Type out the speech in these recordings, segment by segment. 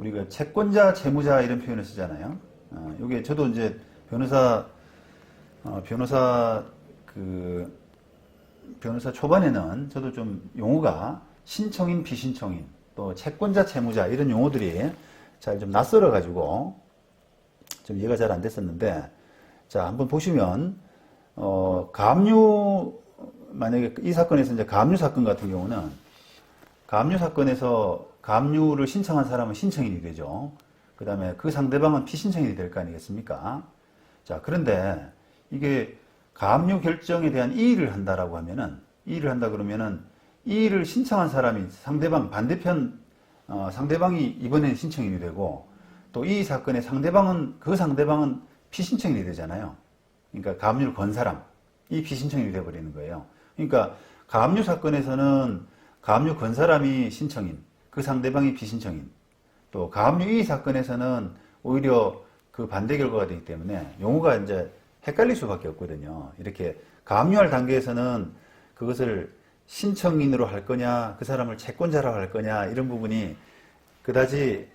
우리가 채권자, 채무자 이런 표현을 쓰잖아요. 요게 저도 이제 변호사 초반에는 저도 좀 용어가 신청인, 비신청인, 또 채권자, 채무자 이런 용어들이 잘 좀 낯설어 가지고 좀 이해가 잘 안 됐었는데, 자, 한번 보시면 만약에 이 사건에서 이제 가압류 사건 같은 경우는 가압류 사건에서 가압류를 신청한 사람은 신청인이 되죠. 그 다음에 그 상대방은 피신청인이 될 거 아니겠습니까? 자, 그런데 이게 가압류 결정에 대한 이의를 한다라고 하면은, 이의를 한다 그러면은 이의를 신청한 사람이 상대방, 반대편, 상대방이 이번엔 신청인이 되고, 또 이 사건의 그 상대방은 피신청인이 되잖아요. 그러니까 가압류를 건 사람, 이 피신청인이 되어버리는 거예요. 그러니까 가압류 사건에서는 가압류 건 사람이 신청인, 그 상대방이 비신청인, 또 가압류 이의 사건에서는 오히려 그 반대 결과가 되기 때문에 용어가 이제 헷갈릴 수밖에 없거든요. 이렇게 가압류할 단계에서는 그것을 신청인으로 할 거냐, 그 사람을 채권자라고 할 거냐, 이런 부분이 그다지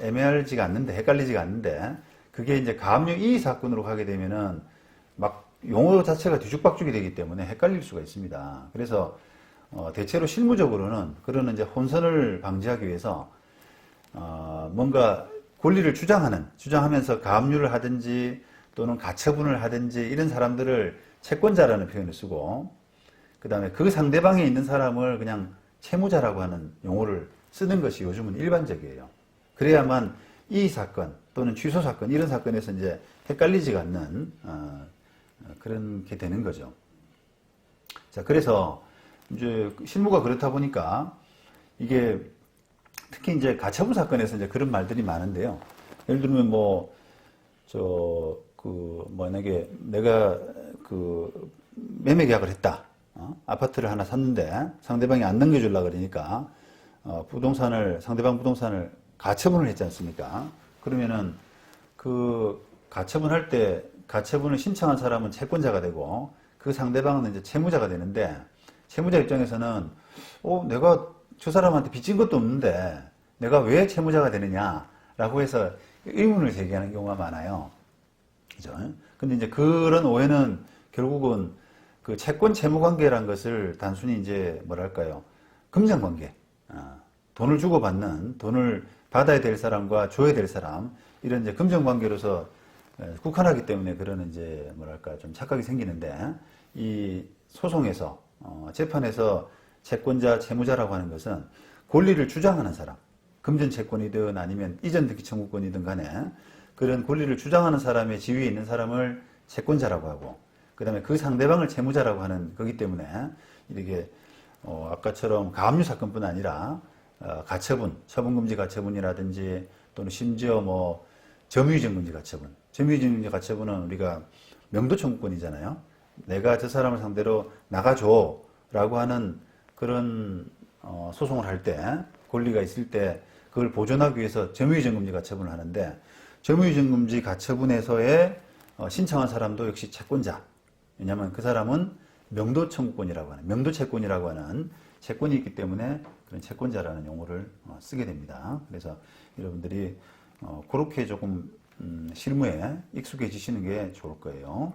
애매하지가 않는데, 헷갈리지가 않는데, 그게 이제 가압류 이의 사건으로 가게 되면은 막 용어 자체가 뒤죽박죽이 되기 때문에 헷갈릴 수가 있습니다. 그래서 대체로 실무적으로는 그런 이제 혼선을 방지하기 위해서 뭔가 권리를 주장하면서 가압류를 하든지 또는 가처분을 하든지 이런 사람들을 채권자라는 표현을 쓰고, 그 다음에 그 상대방에 있는 사람을 그냥 채무자라고 하는 용어를 쓰는 것이 요즘은 일반적이에요. 그래야만 이 사건 또는 취소 사건 이런 사건에서 이제 헷갈리지가 않는 그런 게 되는 거죠. 자, 그래서 이제 실무가 그렇다 보니까 이게 특히 이제 가처분 사건에서 이제 그런 말들이 많은데요. 예를 들면 만약에 내가 매매 계약을 했다. 아파트를 하나 샀는데 상대방이 안 넘겨주려고 그러니까 상대방 부동산을 가처분을 했지 않습니까? 그러면은 그 가처분할 때 가처분을 신청한 사람은 채권자가 되고 그 상대방은 이제 채무자가 되는데, 채무자 입장에서는 내가 저 사람한테 빚진 것도 없는데 내가 왜 채무자가 되느냐라고 해서 의문을 제기하는 경우가 많아요. 그죠? 근데 이제 그런 오해는 결국은 그 채권 채무 관계라는 것을 단순히 이제 금전 관계, 돈을 주고받는, 돈을 받아야 될 사람과 줘야 될 사람, 이런 이제 금전 관계로서 국한하기 때문에 그런 이제 좀 착각이 생기는데, 이 소송에서 재판에서 채권자, 채무자라고 하는 것은 권리를 주장하는 사람, 금전 채권이든 아니면 이전 등기 청구권이든 간에 그런 권리를 주장하는 사람의 지위에 있는 사람을 채권자라고 하고, 그 다음에 그 상대방을 채무자라고 하는 거기 때문에 이렇게 아까처럼 가압류 사건뿐 아니라 가처분, 처분금지 가처분이라든지 또는 심지어 점유이전금지 가처분, 점유이전금지 가처분은 우리가 명도 청구권이잖아요. 내가 저 사람을 상대로 나가줘 라고 하는 그런 소송을 할 때, 권리가 있을 때 그걸 보존하기 위해서 점유이전금지 가처분을 하는데, 점유이전금지 가처분에서의 신청한 사람도 역시 채권자. 왜냐하면 그 사람은 명도 청구권이라고 하는, 명도 채권이라고 하는 채권이 있기 때문에 그런 채권자라는 용어를 쓰게 됩니다. 그래서 여러분들이 그렇게 조금 실무에 익숙해지시는 게 좋을 거예요.